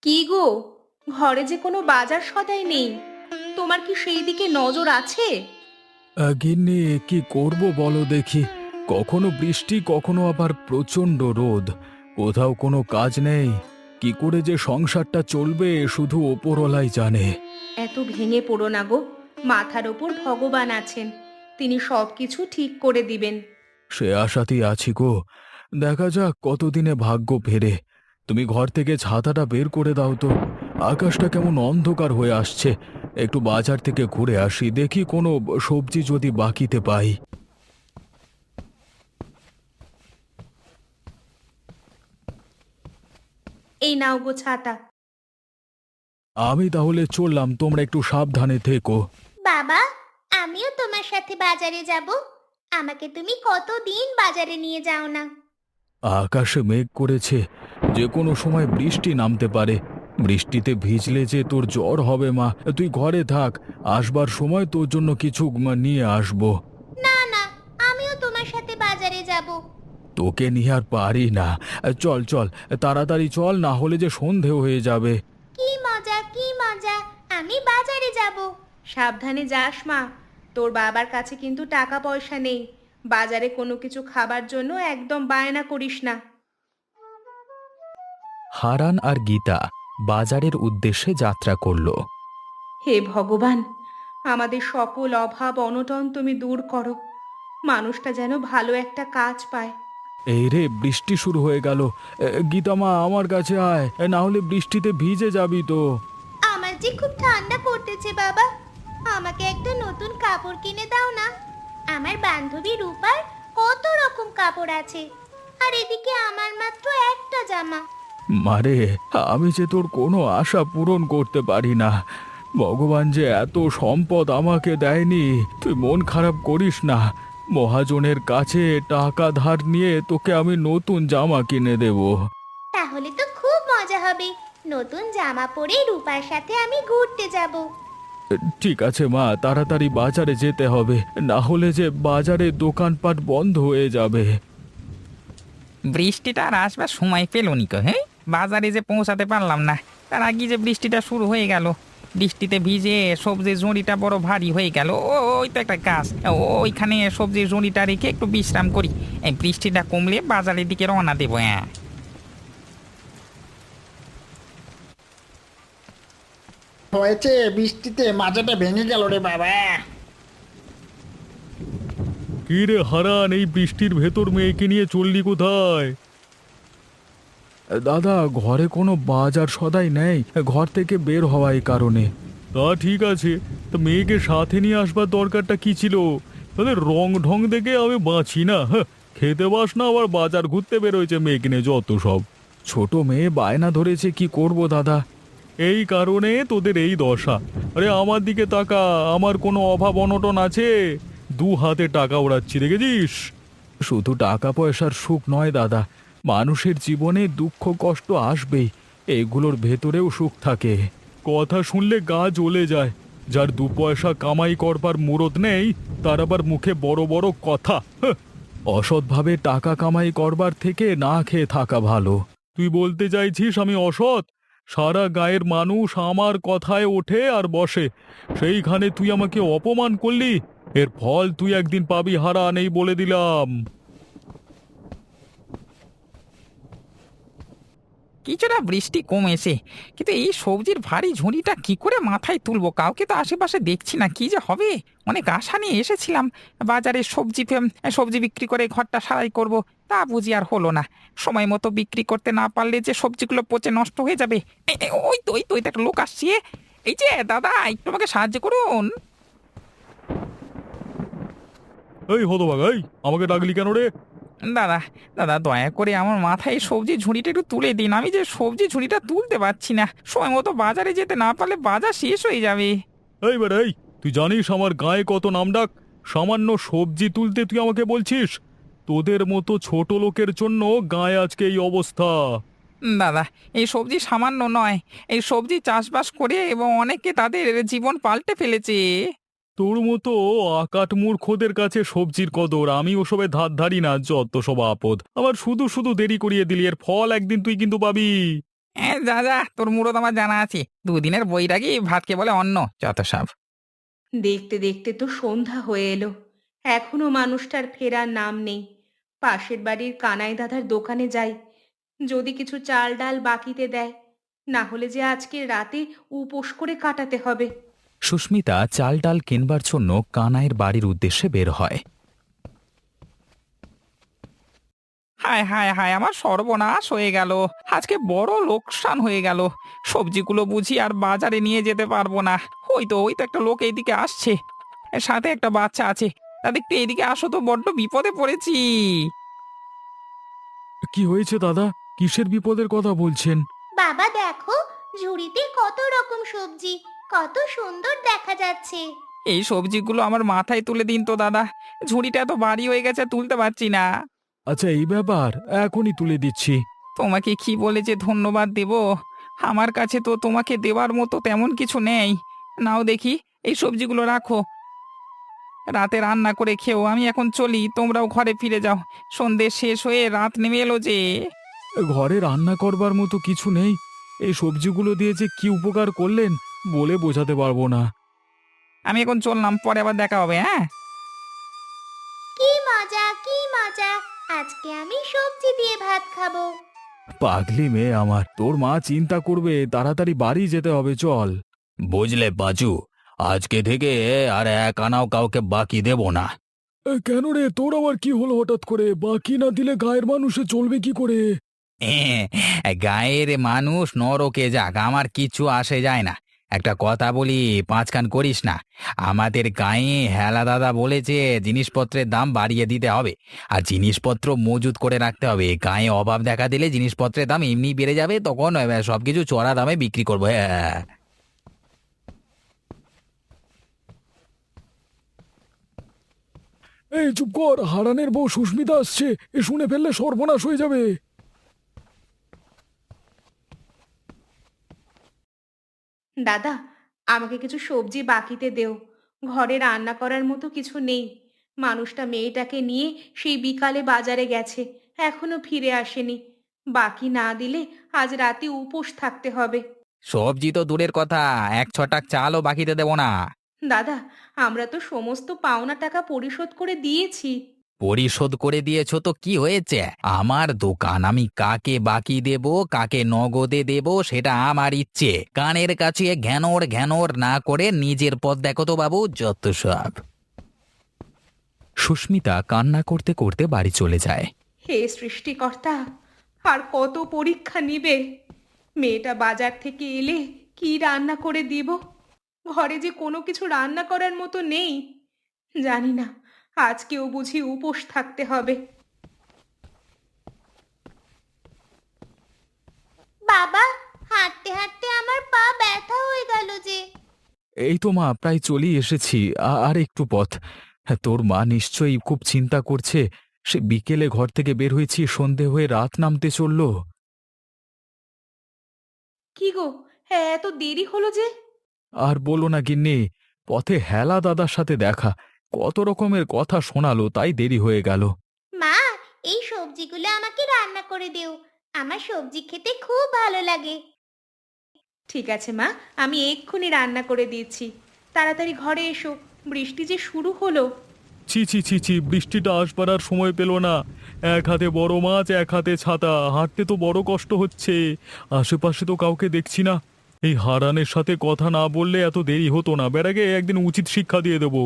কি গো, ঘরে যে কোনো বাজার সদাই নেই। তোমার কি সেই দিকে নজর আছে? গিন্নি, কি করব বলো দেখি। কখনো বৃষ্টি, কখনো আবার প্রচণ্ড রোদ। কোথাও কোনো কাজ নেই। কি করে যে সংসারটা চলবে শুধু ওপরওয়ালাই জানে। এত ভেঙে পড়ো না গো, মাথার ওপর ভগবান আছেন, তিনি সবকিছু ঠিক করে দিবেন। সে আশাতেই আছি গো। দেখা যাক কতদিনে ভাগ্য ফেরে। তুমি ঘর থেকে ছাতাটা বের করে দাও তো। আকাশটা কেমন অন্ধকার হয়ে আসছে। একটু বাজার থেকে ঘুরে আসি, দেখি কোনো সবজি যদি বাকিতে পাই। এই নাও গো ছাতা। আমি তাহলে চললাম, তোমরা একটু সাবধানে থেকো। বাবা, আমিও তোমার সাথে বাজারে যাব। আমাকে তুমি কতদিন বাজারে নিয়ে যাও না। আকাশে মেঘ করেছে, যে কোনো সময় বৃষ্টি নামতে পারে। বৃষ্টিতে ভিজলে যে তোর জ্বর হবে মা, তুই ঘরে থাক। আসবার সময় তোর জন্য কিছু নিয়ে আসবো। না না, আমিও তোমার সাথে বাজারে যাব। তোকে নিয়ে আর পারি না। চল চল, তাড়াতাড়ি চল, না হলে যে সন্ধে হয়ে যাবে। কি মজা, কি মজা, আমি বাজারে যাব। সাবধানে যাস মা, তোর বাবার কাছে কিন্তু টাকা পয়সা নেই। বাজারে কোনো কিছু খাবার জন্য একদম বায়না করিস না। হারান আর গীতা বাজারের উদ্দেশ্যে যাত্রা করল। হে ভগবান, আমাদের সকল অভাব অনটন তুমি দূর করো। মানুষটা যেন ভালো একটা কাজ পায়। এই রে, বৃষ্টি শুরু হয়ে গেল। গীতা মা, আমার কাছে আয়, না হলে বৃষ্টিতে ভিজে যাবি তো। আমার যে খুব ঠান্ডা পড়তেছে বাবা, আমাকে একটা নতুন কাপড় কিনে দাও না। আমার বান্ধবী রূপার কত রকম কাপড় আছে, আর এদিকে আমার মাত্র একটা জামা। মারে, আমি যে তোর কোনো আশা পূরণ করতে পারি না। ভগবান যে এত সম্পদ আমাকে দেয়নি, তুই মন খারাপ করিস না। মহাজনের কাছে টাকা ধার নিয়ে তোকে আমি নতুন জামা কিনে দেব। তাহলে তো খুব মজা হবে, নতুন জামা পরে রূপার সাথে আমি ঘুরতে যাব। ঠিক আছে মা, তাড়াতাড়ি বাজারে যেতে হবে, না হলে যে বাজারে দোকানপাট বন্ধ হয়ে যাবে। বৃষ্টিটা আর আসবার সময় পেল নিকো, হ্যাঁ? বাজারে যে পৌঁছাতে পারলাম না, তার আগে যে বৃষ্টিটা শুরু হয়ে গেল। বৃষ্টিতে ভিজে সবজির জুঁড়িটা বড় ভারী হয়ে গেল। ওই তো একটা গাছ, ওইখানে সবজির জুঁড়িটা রেখে একটু বিশ্রাম করি। এই বৃষ্টিটা কমলে বাজারের দিকে রওনা দেবো। হ্যাঁ, হয়েছে, বৃষ্টিতে মাজাটা ভেঙে গেল রে বাবা। কি রে হারান, এই বৃষ্টির ভেতর মেয়েকে নিয়ে চললি কোথায়? দাদা, ঘরে কোনো বাজার সদাই নেই, ঘর থেকে বের হওয়া এই কারণে। তা ঠিক আছে, তো মেয়েকে সাথে নিয়ে আসবার দরকারটা কি ছিল? তাহলে রং ঢং দেখে আমি বাঁচি না। হ্যাঁ, খেতে বাস না, আবার বাজার ঘুরতে বেরোয়েছে মেয়েকে নিয়ে, যত সব। ছোট মেয়ে বায়না ধরেছে, কি করব দাদা? এই কারণে তোদের এই দশা। আরে আমার দিকে তাকা, আমার কোনো অভাব অনটন আছে? দু হাতে টাকা ওড়াচ্ছি, দেখেছিস? শুধু টাকা পয়সার সুখ নয় দাদা, মানুষের জীবনে দুঃখ কষ্ট আসবেই, এগুলোর ভেতরেও সুখ থাকে। কথা শুনলে গা জ্বলে যায়। যার দু পয়সা কামাই করবার মুরদ নেই, তার আবার মুখে বড় বড় কথা। হাহ! অসৎভাবে টাকা কামাই করবার থেকে না খেয়ে থাকা ভালো। তুই বলতে চাইছিস আমি অসৎ? সারা গায়ের মানুষ আমার কথায় ওঠে আর বসে, সেইখানে তুই আমাকে অপমান করলি। এর ফল তুই একদিন পাবি হারান, এই বলে দিলাম। কিছুটা বৃষ্টি কমেছে, কিন্তু এই সবজির ভারী ঝুড়িটা কি করে মাথায় তুলবো? কাউকে তো আশেপাশে দেখছি না, কি যে হবে। অনেক আশা নিয়ে এসেছিলাম বাজারে সবজি বিক্রি করে ঘরটা সারাই করব, তা বুঝি আর হলো না। সময় মতো বিক্রি করতে না পারলে যে সবজিগুলো পচে নষ্ট হয়ে যাবে। ওই তো একটা লোক আসছে। এই যে দাদা, একটু আমাকে সাহায্য করুন। এই হতভাগা, এই আমাকে ডাকলি কেন রে? দাদা, দাদা দয়া করে আমার মাথায় এই সবজি ঝুড়িটা একটু তুলে দিন। আমি যে সবজি ঝুড়িটা তুলতে পারছি না, সময় মতো বাজারে যেতে না পারলে বাজার শেষ হয়ে যাবে। এই বেটা, এই তুই জানিস আমার গায়ে কত নামডাক? সামান্য সবজি তুলতে তুই আমাকে বলছিস? তোদের মতো ছোট লোকের জন্য গায়ে আজকে এই অবস্থা। দাদা, এই সবজি সামান্য নয়, এই সবজি চাষবাস করে এবং অনেকে তাদের জীবন পাল্টে ফেলেছে। তোর মতো আকাট মূর্খদের কাছে সবজির কদর, আমি ওসবে ধার ধারি না, যত সব আপদ। আবার শুধু শুধু দেরি করিয়ে দিলি, এর ফল একদিন তুই কিন্তু পাবি। যা যা, তোর মুরত আমার জানা আছে। দুদিনের বইটাকে ভাতকে বলে অন্ন, যত সব। দেখতে দেখতে তো সন্ধ্যা হয়ে এলো, এখনো মানুষটার ফেরার নাম নেই। পাশের বাড়ির কানাই দাদার দোকানে যাই, যদি কিছু চাল ডাল বাকিতে দেয়, না হলে যে আজকে রাতে উপোস করে কাটাতে হবে। সুস্মিতা চাল ডাল কিনবার জন্য কানাইয়ের বাড়ির উদ্দেশ্যে বের হয়। হায় হায় হায়, আমার সর্বনাশ হয়ে গেল। আজকে বড় লোকসান হয়ে গেল। সবজিগুলো বুঝি আর বাজারে নিয়ে যেতে পারবো না। ওই তো একটা লোক এইদিকে আসছে, সাথে একটা বাচ্চা আছে। তাদের একটু এদিকে আসো তো, বড্ড বিপদে পড়েছি। কি হয়েছে দাদা? কিসের বিপদের কথা বলছেন? বাবা দেখো, ঝুড়িতে কত রকম সবজি, কত সুন্দর দেখা যাচ্ছে। এই সবজিগুলো আমার মাথায় তুলে দিন তো দাদা। ঝুড়িটা এত ভারী হয়ে গেছে, তুলতে পারছি না। আচ্ছা, এই ব্যাপার, এখনই তুলে দিচ্ছি। তোমাকে কি বলে যে ধন্যবাদ দেব? আমার কাছে তো তোমাকে দেওয়ার মতো তেমন কিছু নেই। নাও দেখি, এই সবজিগুলো রাখো, রাতে রান্না করে খেও। আমি এখন চলি, তোমরাও ঘরে ফিরে যাও। সন্ধে শেষ হয়ে রাত নেমে এলো যে। ঘরে রান্না করবার মতো কিছু নেই, এই সবজিগুলো দিয়ে যে কি উপকার করলেন বলে বোঝাতে পারবো না। আমি এখন চললাম, পরে আবার দেখা হবে। হ্যাঁ, কি মজা, কি মজা, আজকে আমি সবজি দিয়ে ভাত খাবো। পাগলি মেয়ে আমার, তোর মা চিন্তা করবে, তাড়াতাড়ি বাড়ি যেতে হবে, চল। বুঝলে বাজু, আজকে থেকে আর এক আনাও কাউকে বাকি দেব না। কেন রে, তোর আবার কি হলো হঠাৎ করে? বাকি না দিলে গায়ের মানুষে চলবে কি করে? গায়ের মানুষ নরকে যাক, আমার কিছু আসে যায় না। একটা কথা বলি, পাঁচকান করিস না। আমাদের গায়ে হেলা দাদা বলেছে জিনিসপত্রের দাম বাড়িয়ে দিতে হবে, আর জিনিসপত্র মজুত করে রাখতে হবে। গায়ে অভাব দেখা দিলে জিনিসপত্রের দাম এমনি বেড়ে যাবে, তখন সবকিছু চড়া দামে বিক্রি করবো। হ্যাঁ, এই চুপ কর, হারানের বউ সুস্মিতা আসছে, এ শুনে ফেললে সর্বনাশ হয়ে যাবে। দাদা, আমাকে কিছু সবজি বাকিতে দেও, ঘরে রান্না করার মতো কিছু নেই। মানুষটা মেয়েটাকে নিয়ে সেই বিকালে বাজারে গেছে, এখনো ফিরে আসেনি। বাকি না দিলে আজ রাতে উপোস থাকতে হবে। সবজি তো দূরের কথা, এক ছটাক চালও বাকিতে দেব না। দাদা, আমরা তো সমস্ত পাওনা টাকা পরিশোধ করে দিয়েছি। পরিশোধ করে দিয়েছো তো কি হয়েছে? আমার দোকান, আমি কাকে বাকি দেব কাকে নগদে দেব সেটা আমার ইচ্ছে। কানের কাছে ঘ্যানোর ঘ্যানোর না করে নিজের পথ দেখো তো বাবু, যত সব। সুস্মিতা কান্না করতে করতে বাড়ি চলে যায়। হে সৃষ্টিকর্তা, আর কত পরীক্ষা নিবে? মেয়েটা বাজার থেকে এলে কি রান্না করে দিব? ঘরে যে কোনো কিছু রান্না করার মতো নেই। জানি না, আজকেও বুঝি উপোস থাকতে হবে। বাবা, হাঁটতে হাঁটতে আমার পা ব্যথা হয়ে গেল যে। এই তো মা, প্রায় চলেই এসেছি, আর একটু পথ। হ্যাঁ, তোর মা নিশ্চয়ই খুব চিন্তা করছে। সে বিকেলে ঘর থেকে বের হয়েছি, সন্ধে হয়ে রাত নামতে চললো। কি গো, হ্যাঁ, এত দেরি হলো যে? আর বলো না গিন্নি, পথে হেলা দাদার সাথে দেখা, কত রকমের কথা শোনালো, তাই দেরি হয়ে গেল। মা, এই সবজিগুলো আমাকে রান্না করে দিও, আমার সবজি খেতে খুব ভালো লাগে। ঠিক আছে মা, আমি এক্ষুনি রান্না করে দিচ্ছি। তাড়াতাড়ি ঘরে এসো, বৃষ্টি যে শুরু হলো। ছি ছি ছি ছি, বৃষ্টিটা আসবার আর সময় পেল না। এক হাতে বড় মাছ, এক হাতে ছাতা, হাঁটতে তো বড় কষ্ট হচ্ছে। আশেপাশে তো কাউকে দেখছি না। এই হারানের সাথে কথা না বললে এত দেরি হতো না, বেড়াকে একদিন উচিত শিক্ষা দিয়ে দেবো।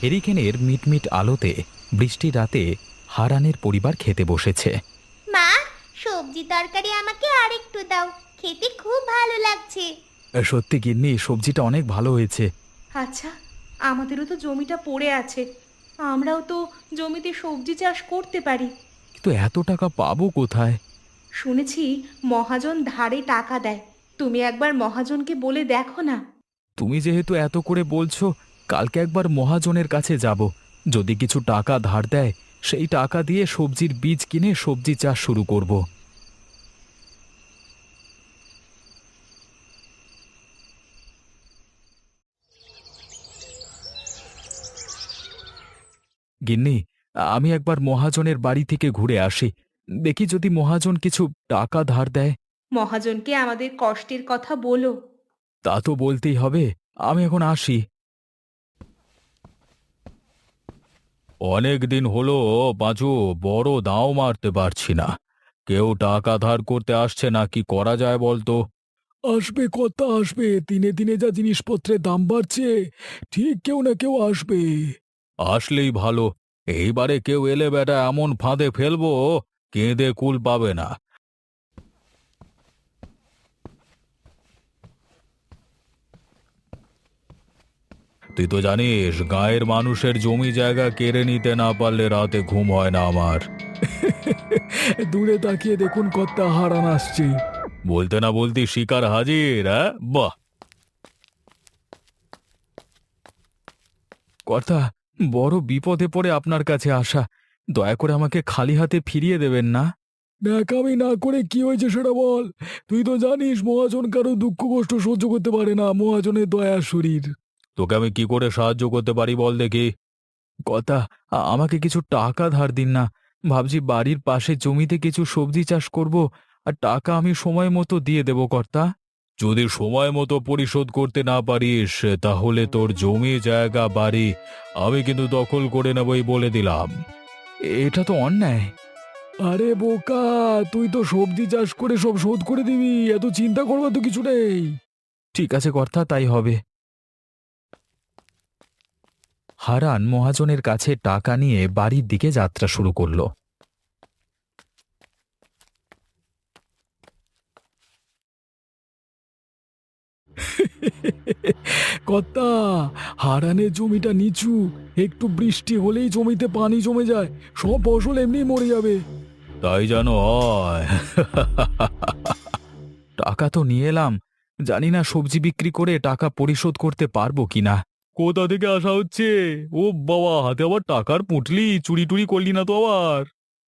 হেরিকেনের মিটমিট আলোতে বৃষ্টির রাতে হারানের পরিবার খেতে বসেছে। মা, সবজি তরকারি আমাকে আরেকটু দাও, খেতে খুব ভালো লাগছে। সত্যি গিন্নি, সবজিটা অনেক ভালো হয়েছে। আচ্ছা, আমাদেরও তো জমিটা পড়ে আছে, আমরাও তো জমিতে সবজি চাষ করতে পারি। কিন্তু এত টাকা পাবো কোথায়? শুনেছি মহাজন ধারে টাকা দেয়, তুমি একবার মহাজনকে বলে দেখো না। তুমি যেহেতু এত করে বলছো, কালকে একবার মহাজনের কাছে যাব। যদি কিছু টাকা ধার দেয় সেই টাকা দিয়ে সবজির বীজ কিনে সবজি চাষ শুরু করব। গিন্নি, আমি একবার মহাজনের বাড়ি থেকে ঘুরে আসি, দেখি যদি মহাজন কিছু টাকা ধার দেয়। মহাজনকে আমাদের কষ্টের কথা বলো। তা তো বলতেই হবে। আমি এখন আসি। অনেক দিন হলো পাঁচু, বড় দাও মারতে পারছি না। কেউ টাকা ধার করতে আসছে না, কি করা যায় বলতো? আসবে, কথা আসবে। দিনে দিনে যা জিনিসপত্রের দাম বাড়ছে, ঠিক কেউ না কেউ আসবে। আসলেই ভালো। এইবারে কেউ এলে বেটা এমন ফাঁদে ফেলবো, কেঁদে কুল পাবে না। তুই তো জানিস, গাঁয়ের মানুষের জমি জায়গা কেড়ে নিতে না পারলে রাতে ঘুম হয় না আমার। দূরে তাকিয়ে দেখুন কত হারান আসছে। বলতে না বলতে শিকার হাজির। হ্যাঁ, বাহ। কর্তা, বড় বিপদে পড়ে আপনার কাছে আসা, দয়া করে আমাকে খালি হাতে ফিরিয়ে দেবেন না। ন্যাকামি না করে কি হয়েছে সেটা বল। তুই তো জানিস মহাজন কারো দুঃখ কষ্ট সহ্য করতে পারে না, মহাজনের দয়ার শরীর। তোকে আমি কি করে সাহায্য করতে পারি বল দেখি। কথা, আমাকে কিছু টাকা ধার দিন না। ভাবছি বাড়ির পাশে জমিতে কিছু সবজি চাষ করব, আর টাকা আমি সময় মতো দিয়ে দেব কর্তা। যদি সময় মতো পরিশোধ করতে না পারিস, তাহলে তোর জমি জায়গা বাড়ি আমি কিন্তু দখল করে নেবই বলে দিলাম। এটা তো অন্যায়। আরে বোকা, তুই তো সবজি চাষ করে সব শোধ করে দিবি, এত চিন্তা করবার তো কিছু নেই। ঠিক আছে কর্তা, তাই হবে। হারান মহাজনের কাছে টাকা নিয়ে বাড়ির দিকে যাত্রা শুরু করল। কর্তা, হারানের জমিটা নিচু, একটু বৃষ্টি হলেই জমিতে পানি জমে যায়, সব ফসল এমনি মরে যাবে। তাই জানো হয়। টাকা তো নিয়ে এলাম, জানি না সবজি বিক্রি করে টাকা পরিশোধ করতে পারবো কিনা। কোথা থেকে আসা হচ্ছে? ও বাবা, হাতে আবার টাকার পুঁটলি, চুরি টুরি করলি না তো আবার?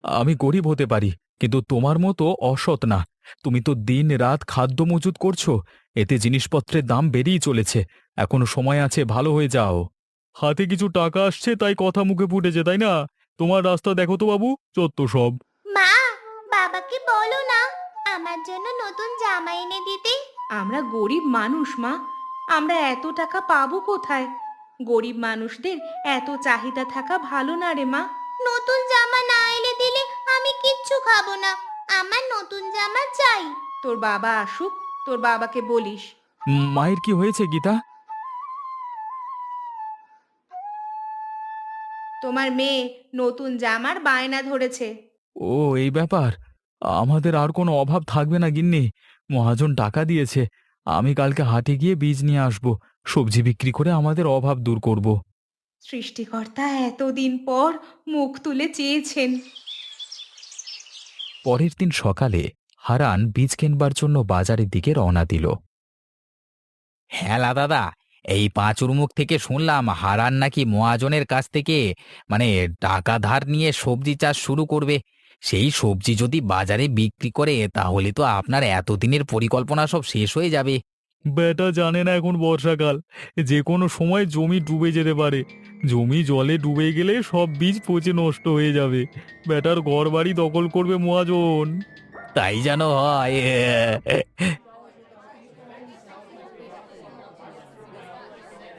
আমি গরিব হতে পারি, কিন্তু তোমার মতো অসৎ না। তুমি তো দিন রাত খাদ্য মজুত করছো, এতে জিনিসপত্রের দাম বেড়েই চলেছে। এখনো সময় আছে, ভালো হয়ে যাও। হাতে কিছু টাকা আসছে তাই কথা মুখে ফুটেছে, তাই না? তোমার রাস্তা দেখো তো বাবু, চত্ব সব। মা, বাবাকে বলো না আমার জন্য নতুন জামা এনে দিতে। আমরা গরিব মানুষ মা, আমরা এত টাকা পাবো কোথায়? গরিব মানুষদের এত চাহিদা থাকা ভালো না রে মা। নতুন জামা না এলে দিলে আমি কিচ্ছু খাবো না। আমার নতুন জামা চাই। তোর বাবা আসুক, তোর বাবাকে বলিস। মায়ের কি হয়েছে গীতা? তোমার মেয়ে নতুন জামার বায়না ধরেছে। ও, এই ব্যাপার। আমাদের আর কোনো অভাব থাকবে না গিন্নি। মহাজন টাকা দিয়েছে, আমি কালকে হাটে গিয়ে বীজ নিয়ে আসব, সবজি বিক্রি করে আমাদের অভাব দূর করব। সৃষ্টিকর্তা এতদিন পর মুখ তুলে চেয়েছেন। পরের দিন সকালে হারান বীজ কেনবার জন্য বাজারের দিকে রওনা দিল। হ্যাঁ দাদা, এই পাঁচুর মুখ থেকে শুনলাম হারান নাকি মহাজনের কাছ থেকে মানে টাকা ধার নিয়ে সবজি চাষ শুরু করবে। সেই সবজি যদি বাজারে বিক্রি করে তাহলে তো আপনার এতদিনের পরিকল্পনা সব শেষ হয়ে যাবে। বেটা জানে না এখন বর্ষাকাল, যে কোনো সময় জমি ডুবে যেতে পারে। জমি জলে ডুবে গেলে সব বীজ পচে নষ্ট হয়ে যাবে। বেটার ঘর বাড়ি দখল করবে মহাজন। তাই যেন হয়।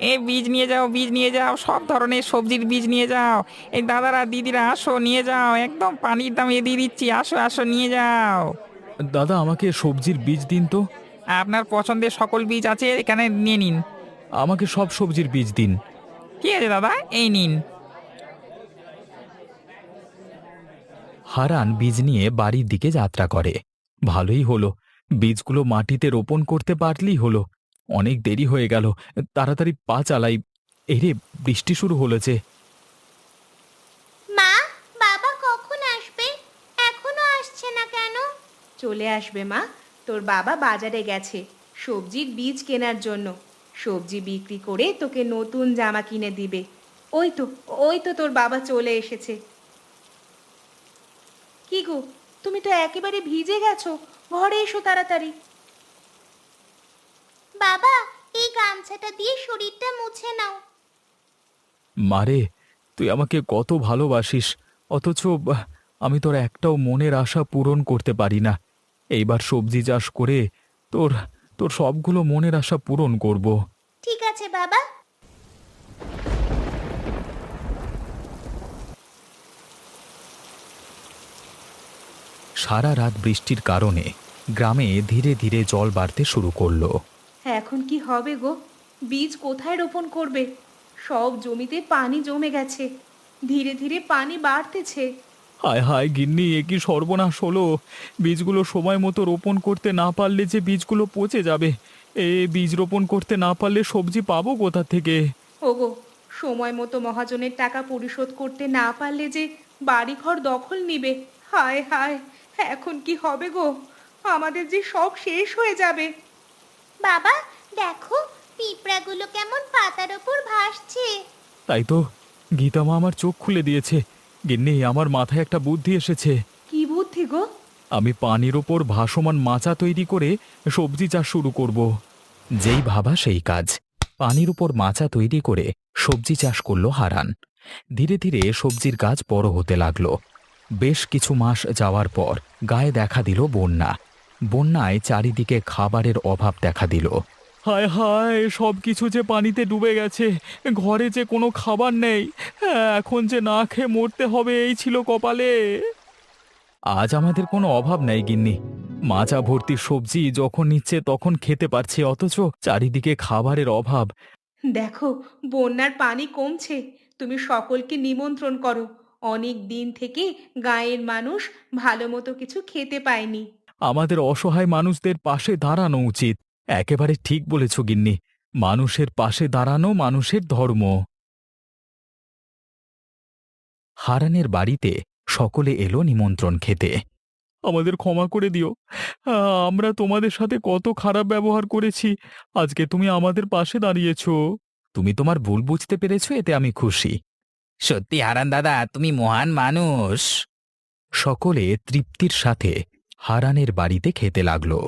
এ বীজ নিয়ে যাও, বীজ নিয়ে যাও, সব ধরনের সবজির বীজ নিয়ে যাও। এই দাদারা দিদিরা আসো, নিয়ে যাও, একদম পানির দাম দিয়ে দিচ্ছি, আসো আসো নিয়ে যাও। দাদা, আমাকে সবজির বীজ দিন তো। আপনার পছন্দের সকল বীজ আছে, এখানে নিয়ে নিন। আমাকে সব সবজির বীজ দিন। ঠিক আছে দাদা, এই নিন। হারান বীজ নিয়ে বাড়ির দিকে যাত্রা করে। ভালোই হলো, বীজগুলো মাটিতে রোপণ করতে পারলেই হলো। অনেক দেরি হয়ে গেল, তাড়াতাড়ি পা চালাই। এরে, বৃষ্টি শুরু হলেছে। মা, বাবা কখন আসবে? এখনো আসছে না কেন? চলে আসবে মা, তোর বাবা বাজারে গেছে সবজির বীজ কেনার জন্য। সবজি বিক্রি করে তোকে নতুন জামা কিনে দিবে। ওই তো, ওই তো তোর বাবা চলে এসেছে। কি গো, তুমি তো একেবারে ভিজে গেছো, ঘরে এসো তাড়াতাড়ি। বাবা, এই গামছাটা দিয়ে শরীরটা মুছে নাও। মারে, তুই আমাকে কত ভালোবাসিস, অথচ আমি তোর একটাও মনের আশা পূরণ করতে পারি না। এইবার সবজি চাষ করে তোর তোর সবগুলো মনের আশা পূরণ করব। ঠিক আছে বাবা। সারা রাত বৃষ্টির কারণে গ্রামে ধীরে ধীরে জল বাড়তে শুরু করলো। এখন কি হবে গো? বীজ কোথায় রোপণ করবে? সব জমিতে পানি জমে গেছে, ধীরে ধীরে পানি বাড়তেছে। হায় হায় গিন্নি, এ কি সর্বনাশ হলো! বীজগুলো সময় মতো রোপণ করতে না পারলে যে বীজগুলো পচে যাবে। বীজ রোপণ করতে না পারলে সবজি পাবো কোথা থেকে? ওগো, সময় মতো মহাজনের টাকা পরিশোধ করতে না পারলে যে বাড়িঘর দখল নিবে। হায় হায়, এখন কি হবে গো? আমাদের যে সব শেষ হয়ে যাবে। বাবা, দেখো পিঁপড়াগুলো কেমন পাতার ওপর ভাসছে। তাই তো, গীতা মা আমার চোখ খুলে দিয়েছে। গিন্নি, আমার মাথায় একটা বুদ্ধি এসেছে। কি বুদ্ধি গো? আমি পানির ওপর ভাসমান মাচা তৈরি করে সবজি চাষ শুরু করব। যেই ভাবা সেই কাজ। পানির উপর মাচা তৈরি করে সবজি চাষ করলো হারান। ধীরে ধীরে সবজির গাছ বড় হতে লাগলো। বেশ কিছু মাস যাওয়ার পর গায়ে দেখা দিল বন্যা। বন্যায় চারিদিকে খাবারের অভাব দেখা দিল। হায় হায়, সব কিছু যে পানিতে ডুবে গেছে, ঘরে যে কোনো খাবার নেই, এখন যে না খেয়ে মরতে হবে, এই ছিল কপালে। আজ আমাদের কোনো অভাব নেই গিন্নি, মাচা ভর্তি সবজি যখন নিচ্ছে তখন খেতে পারছি, অথচ চারিদিকে খাবারের অভাব। দেখো, বন্যার পানি কমছে, তুমি সকলকে নিমন্ত্রণ করো। অনেক দিন থেকে গাঁয়ের মানুষ ভালো মতো কিছু খেতে পায়নি। আমাদের অসহায় মানুষদের পাশে দাঁড়ানো উচিত। একেবারে ঠিক বলেছ গিন্নি, মানুষের পাশে দাঁড়ানো মানুষের ধর্ম। হারানের বাড়িতে সকলে এলো নিমন্ত্রণ খেতে। আমাদের ক্ষমা করে দিও, আমরা তোমাদের সাথে কত খারাপ ব্যবহার করেছি, আজকে তুমি আমাদের পাশে দাঁড়িয়েছো। তুমি তোমার ভুল বুঝতে পেরেছো, এতে আমি খুশি। সত্যি হারান দাদা, তুমি মহান মানুষ। সকলে তৃপ্তির সাথে হারানের বাড়িতে খেতে লাগলো।